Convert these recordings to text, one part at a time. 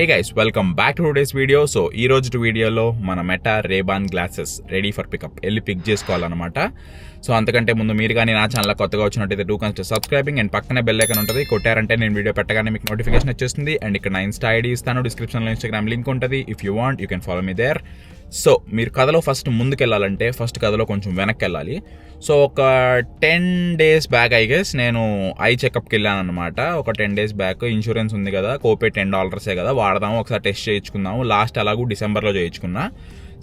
Guys, welcome back to today's video. So ఈ రోజు వీడియోలో మన Meta Ray-Ban glasses ready for pickup వెళ్ళి పిక్ చేసుకోవాలన్నమాట. సో అంతకంటే ముందు మీరు కానీ నా ఛానల్ కొత్తగా వచ్చినట్టయితే డూ కన్సిడర్ సబ్స్క్రైబింగ్ అండ్ పక్కనే బెల్ ఐకాన్ ఉంటుంది. కొట్టారంటే నేను వీడియో పెట్టగానే మీకు నోటిఫికేషన్ వచ్చేస్తుంది. అండ్ ఇక్కడ నా ఇన్స్టా ఐడి ఇస్తాను, డిస్క్రిప్షన్లో ఇన్స్టాగ్రామ్ లింక్ ఉంటుంది. If you want you can follow me there. So మీరు కథలో ఫస్ట్ ముందుకెళ్ళాలంటే ఫస్ట్ కథలో కొంచెం వెనక్కి వెళ్ళాలి. సో ఒక 10 days బ్యాక్ ఐ గెస్ నేను ఐ చెకప్కి వెళ్ళాను అనమాట. ఒక 10 days బ్యాక్ ఇన్సూరెన్స్ ఉంది కదా, కోపే $10 కదా, వాడదాము ఒకసారి టెస్ట్ చేయించుకుందాము. లాస్ట్ అలాగూ డిసెంబర్లో చేయించుకున్నా.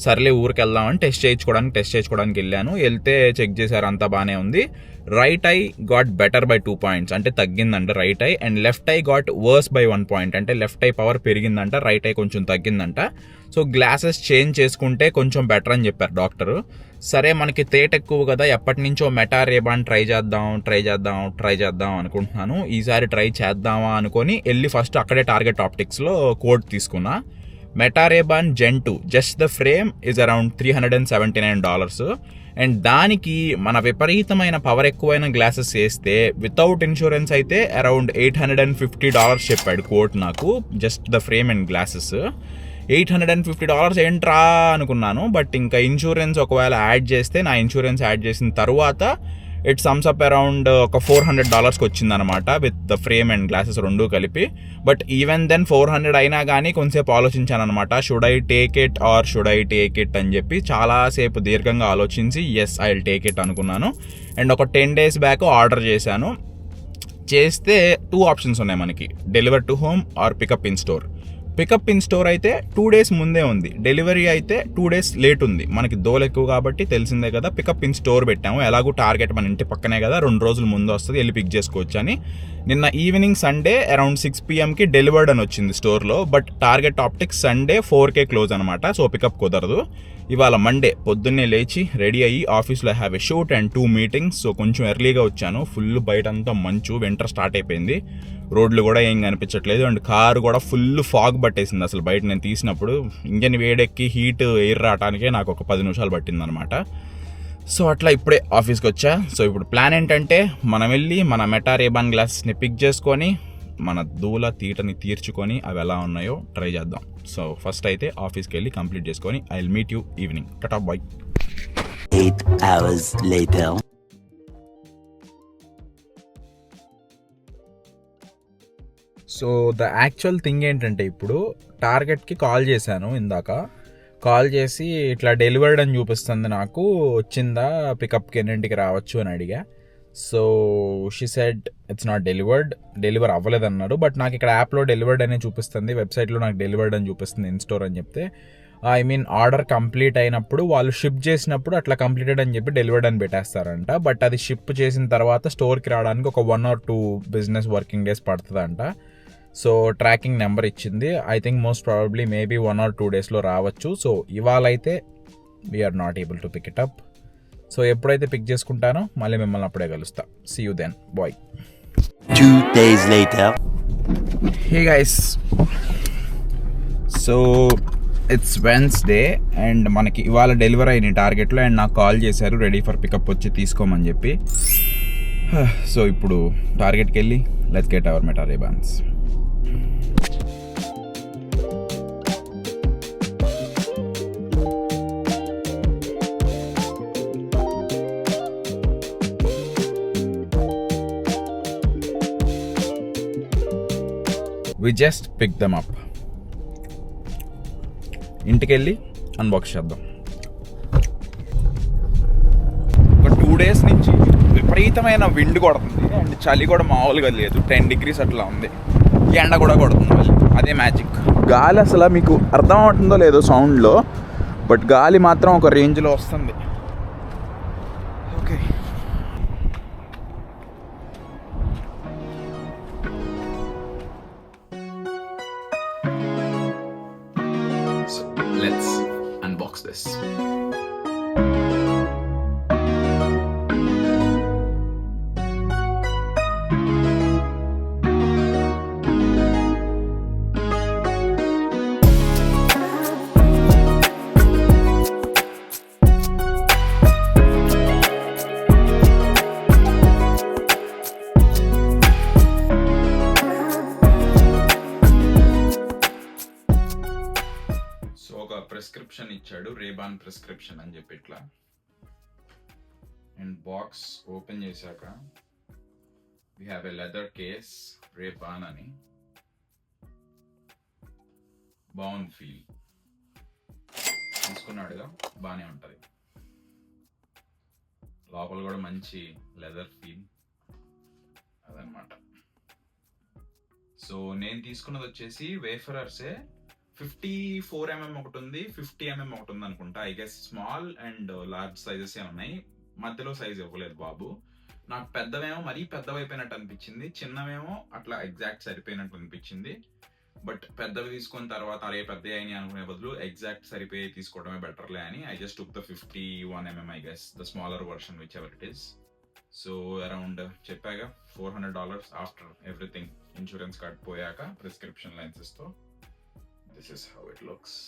సర్లే ఊరికి వెళ్దామని టెస్ట్ చేయించుకోవడానికి వెళ్ళాను. వెళ్తే చెక్ చేశారు, అంతా బాగానే ఉంది. Right eye got better by 2 points, అంటే తగ్గిందంట right eye. And left eye got worse by 1 point, అంటే లెఫ్ట్ ఐ పవర్ పెరిగిందంట, రైట్ ఐ కొంచెం తగ్గిందంట. సో గ్లాసెస్ చేంజ్ చేసుకుంటే కొంచెం బెటర్ అని చెప్పారు డాక్టరు. సరే మనకి తేట ఎక్కువ కదా, ఎప్పటి నుంచో మెటా రేబాన్ ట్రై చేద్దాం అనుకుంటున్నాను. ఈసారి ట్రై చేద్దామా అనుకొని వెళ్ళి ఫస్ట్ అక్కడే టార్గెట్ ఆప్టిక్స్లో కోడ్ తీసుకున్నా. Meta Ray-Ban Gen 2 just the frame is around $379. And దానికి మన విపరీతమైన పవర్ ఎక్కువైన గ్లాసెస్ వేస్తే వితౌట్ ఇన్సూరెన్స్ అయితే అరౌండ్ $850 చెప్పాడు కోట్ నాకు, just the frame and glasses. $850 ఏంట్రా అనుకున్నాను. బట్ ఇంకా ఇన్సూరెన్స్ ఒకవేళ యాడ్ చేస్తే, నా ఇన్సూరెన్స్ యాడ్ చేసిన తర్వాత ఇట్ సమ్స్ అప్ అరౌండ్ ఒక $400 వచ్చిందనమాట with the frame and glasses రెండు కలిపి. బట్ ఈవెన్ దెన్ 400 అయినా కానీ కొంచెంసేపు ఆలోచించాను అనమాట, షుడ్ ఐ టేక్ ఇట్ అని చెప్పి. చాలాసేపు దీర్ఘంగా ఆలోచించి yes I will take it అనుకున్నాను. అండ్ ఒక 10 days బ్యాక్ ఆర్డర్ చేశాను. చేస్తే 2 options ఉన్నాయి మనకి, deliver to home or pickup in store. Pickup in store అయితే 2 days ముందే ఉంది, డెలివరీ అయితే 2 days లేట్ ఉంది. మనకి దోలు ఎక్కువ కాబట్టి తెలిసిందే కదా, పికప్ ఇన్ స్టోర్ పెట్టాము. ఎలాగూ టార్గెట్ మన ఇంటి పక్కనే కదా, 2 రోజుల ముందు వస్తుంది, వెళ్ళి పిక్ చేసుకోవచ్చు అని. నిన్న evening Sunday around 6 PM delivered అని వచ్చింది స్టోర్లో. But target optics Sunday 4K close అనమాట, సో పికప్ కుదరదు. ఇవాళ మండే పొద్దున్నే లేచి రెడీ అయ్యి ఆఫీస్లో have a shoot and 2 meetings. So కొంచెం ఎర్లీగా వచ్చాను. ఫుల్ బయటంతా మంచు, వింటర్ స్టార్ట్ అయిపోయింది, రోడ్లు కూడా ఏం కనిపించట్లేదు. అండ్ కారు కూడా ఫుల్ ఫాగ్ పట్టేసింది. అసలు బయట నేను తీసినప్పుడు ఇంజన్ వేడెక్కి హీట్ ఎయిర్ రావడానికే నాకు ఒక 10 నిమిషాలు పట్టిందనమాట. సో అట్లా ఇప్పుడే ఆఫీస్కి వచ్చా. సో ఇప్పుడు ప్లాన్ ఏంటంటే మనం వెళ్ళి మన మెటా రేబాన్ గ్లాసెస్ని పిక్ చేసుకొని మన దూల తీటని తీర్చుకొని అవి ఎలా ఉన్నాయో ట్రై చేద్దాం. సో ఫస్ట్ అయితే ఆఫీస్కి వెళ్ళి కంప్లీట్ చేసుకొని I will meet you evening. Ta-ta bye. 8 hours later. So the actual thing ఏంటంటే, ఇప్పుడు టార్గెట్కి కాల్ చేశాను ఇందాక. కాల్ చేసి ఇట్లా డెలివర్డ్ అని చూపిస్తుంది నాకు, వచ్చిందా, పికప్కి ఎన్నింటికి రావచ్చు అని అడిగా. So she said it's not deliver అవ్వలేదు అన్నాడు. బట్ నాకు ఇక్కడ యాప్లో డెలివర్డ్ అనే చూపిస్తుంది, వెబ్సైట్లో నాకు డెలివర్డ్ అని చూపిస్తుంది ఇన్ స్టోర్ అని చెప్తే. ఐ మీన్ ఆర్డర్ కంప్లీట్ అయినప్పుడు వాళ్ళు షిప్ చేసినప్పుడు అట్లా కంప్లీటెడ్ అని చెప్పి డెలివర్డ్ అని పెట్టేస్తారంట. బట్ అది షిప్ చేసిన తర్వాత స్టోర్కి రావడానికి ఒక 1 or 2 business working days పడుతుందంట. సో ట్రాకింగ్ నెంబర్ ఇచ్చింది. I think most probably maybe 1 or 2 daysలో రావచ్చు. సో ఇవాళ అయితే we're not able to pick it up. So ఎప్పుడైతే పిక్ చేసుకుంటానో మళ్ళీ మిమ్మల్ని అప్పుడే కలుస్తా. See you then, bye. 2 days later. Hey guys, so it's Wednesday and మనకి ఇవాళ డెలివరీ అయినాయి టార్గెట్లో. అండ్ నాకు కాల్ చేశారు రెడీ ఫర్ పికప్ వచ్చి తీసుకోమని చెప్పి. సో ఇప్పుడు టార్గెట్కి వెళ్ళి let's get our Meta Ray Bans. We just picked them up. ఇంటికి వెళ్ళి అన్బాక్స్ చేద్దాం. ఒక 2 days నుంచి విపరీతమైన విండ్ కొడుతుంది అండ్ చలి కూడా మామూలుగా లేదు, 10 degrees అట్లా ఉంది. ఎండ కూడా కొడుతుంది మళ్ళీ, అదే మ్యాజిక్. గాలి అసలు మీకు అర్థం అవుతుందో లేదో సౌండ్లో, బట్ గాలి మాత్రం ఒక రేంజ్లో వస్తుంది. Okay, let's unbox this. ఒక ప్రిస్క్రిప్షన్ ఇచ్చాడు, రేబాన్ ప్రిస్క్రిప్షన్ అని చెప్పి ఇట్లా. అండ్ బాక్స్ ఓపెన్ చేశాక we have a leather case, Ray-Ban అని. బాగుంది ఫీల్, తీసుకున్నాడుగా బాగానే ఉంటుంది. లోపల కూడా మంచి లెదర్ ఫీల్ అదనమాట. సో నేను తీసుకున్నది వచ్చేసి వేఫరర్సే. 54mm ఒకటి ఉంది, 50mm ఒకటి ఉంది అనుకుంటా. I guess small and large sizes ఉన్నాయి, మధ్యలో సైజ్ ఇవ్వలేదు బాబు. నాకు పెద్దవేమో మరీ పెద్దవైపోయినట్టు అనిపించింది, చిన్నవేమో అట్లా ఎగ్జాక్ట్ సరిపోయినట్టు అనిపించింది. బట్ పెద్దవి తీసుకున్న తర్వాత అరే పెద్ద అయినాయి అనుకునే బదులు ఎగ్జాక్ట్ సరిపోయి తీసుకోవడమే బెటర్లే అని I just took the 51mm, I guess the smaller version whichever it is. So around చెప్పాగా $400 ఆఫ్టర్ ఎవ్రీథింగ్, ఇన్సూరెన్స్ కార్డ్ పోయాక ప్రిస్క్రిప్షన్ లెన్సెస్తో. This is how it looks.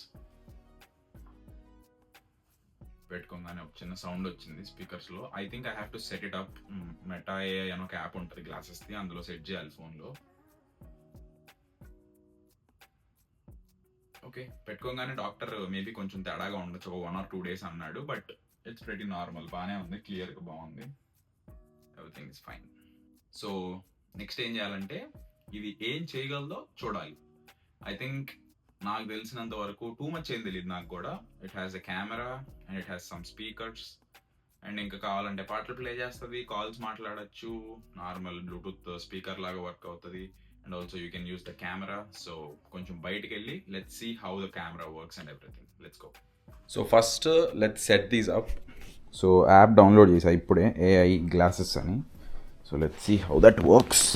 పెట్టుకోగానే ఒక చిన్న సౌండ్ వచ్చింది స్పీకర్స్లో. I think I have to set it up. Meta AI అని ఒక యాప్ ఉంటుంది గ్లాసెస్ది, అందులో సెట్ చేయాలి ఫోన్లో. ఓకే, పెట్టుకోగానే డాక్టర్ మేబీ కొంచెం తేడాగా ఉండొచ్చు, ఒక 1 or 2 days అన్నాడు. బట్ ఇట్స్ ప్రెటీ నార్మల్, బాగానే ఉంది, క్లియర్గా బాగుంది, everything is fine. So next ఏం చేయాలంటే ఇది ఏం చేయగలదో చూడాలి. ఐ థింక్ నాకు తెలిసినంత వరకు టూ మచ్ ఏం తెలియదు నాకు కూడా. It has a camera and it has some speakers, and ఇంకా కావాలంటే పాటలు ప్లే చేస్తుంది, కాల్స్ మాట్లాడచ్చు, నార్మల్ బ్లూటూత్ స్పీకర్ లాగా వర్క్ అవుతుంది, and also you can use the camera. So కొంచెం బయటికి వెళ్ళి let's see how the camera works and everything. Let's go. So first let's set these up. So app download చేసా ఇప్పుడే, AI glasses అని. So let's see how that works.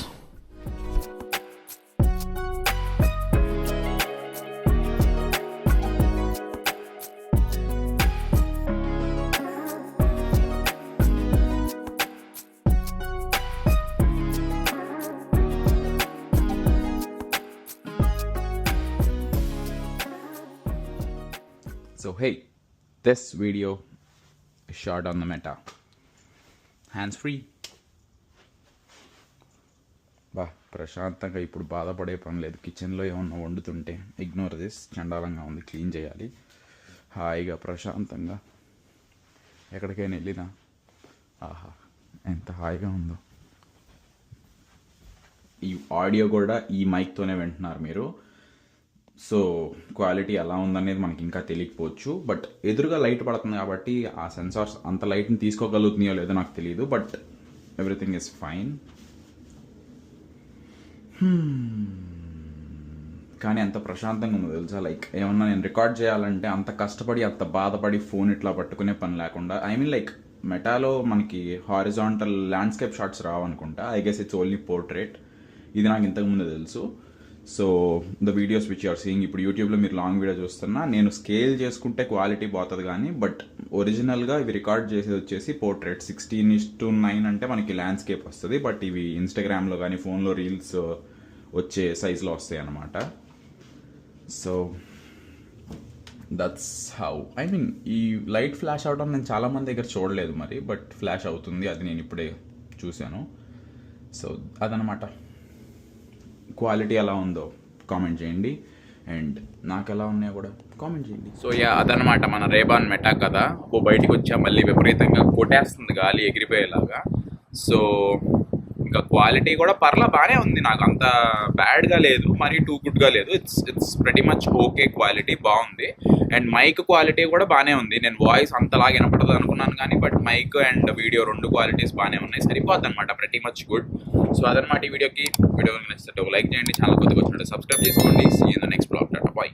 So hey, this video is shot on the Meta. Hands free. బా ప్రశాంతంగా ఇప్పుడు బాధపడే పని లేదు. కిచెన్లో ఏమన్నా వండుతుంటే ఇగ్నోర్ దిస్, చండాలంగా ఉంది, క్లీన్ చేయాలి. హాయిగా ప్రశాంతంగా ఎక్కడికైనా వెళ్ళినా ఆహా ఎంత హాయిగా ఉందో. ఈ ఆడియో కూడా ఈ మైక్తోనే వింటున్నారు మీరు. సో క్వాలిటీ ఎలా ఉందనేది మనకి ఇంకా తెలియకపోవచ్చు, బట్ ఎదురుగా లైట్ పడుతుంది కాబట్టి ఆ సెన్సార్స్ అంత లైట్ని తీసుకోగలుగుతున్నాయో లేదో నాకు తెలియదు. But everything is fine. కానీ ఎంత ప్రశాంతంగా ఉందో తెలుసా. లైక్ ఏమన్నా నేను రికార్డ్ చేయాలంటే అంత కష్టపడి అంత బాధపడి ఫోన్ ఇట్లా పట్టుకునే పని లేకుండా. ఐ మీన్ లైక్ మెటాలో మనకి హారిజాంటల్ ల్యాండ్స్కేప్ షాట్స్ రావనుకుంటా. I guess it's only portrait. ఇది నాకు ఇంతకుముందు తెలుసు. So the videos which you're seeing, ఇప్పుడు యూట్యూబ్లో మీరు లాంగ్ వీడియో చూస్తున్నా, నేను స్కేల్ చేసుకుంటే క్వాలిటీ పోతుంది కానీ బట్ ఒరిజినల్గా ఇవి రికార్డ్ చేసేది వచ్చేసి పోర్ట్రేట్. 16:9 అంటే మనకి ల్యాండ్స్కేప్ వస్తుంది, బట్ ఇవి ఇన్స్టాగ్రామ్లో కానీ ఫోన్లో రీల్స్ వచ్చే సైజులో వస్తాయి అన్నమాట. So that's how. I mean ఈ లైట్ ఫ్లాష్ అవడం నేను చాలామంది దగ్గర చూడలేదు మరి, బట్ ఫ్లాష్ అవుతుంది, అది నేను ఇప్పుడే చూశాను. సో అదనమాట. క్వాలిటీ ఎలా ఉందో కామెంట్ చేయండి, అండ్ నాకు ఎలా ఉన్నాయో కూడా కామెంట్ చేయండి. సో అదనమాట మన రేబాన్ మెటా కదా. బయటికి వచ్చా మళ్ళీ విపరీతంగా కొట్టేస్తుంది గాలి ఎగిరిపోయేలాగా. సో ఇంకా క్వాలిటీ కూడా బాగానే ఉంది, నాకు అంత బ్యాడ్గా లేదు, మరీ టూ గుడ్గా లేదు. It's pretty much okay, quality బాగుంది. అండ్ మైక్ క్వాలిటీ కూడా బాగానే ఉంది. నేను వాయిస్ అంతలాగా వినపడదు అనుకున్నాను కానీ బట్ మైక్ అండ్ వీడియో రెండు క్వాలిటీస్ బాగానే ఉన్నాయి, సరిపోద్ది అనమాట, ప్రెటీ మచ్ గుడ్. సో అదనమాట ఈ వీడియో నచ్చితే ఒక లైక్ చేయండి, ఛానల్ కొత్తగా వచ్చినట్టు సబ్స్క్రైబ్ చేసుకోండి. See in the next blog. Ta-ta, bye.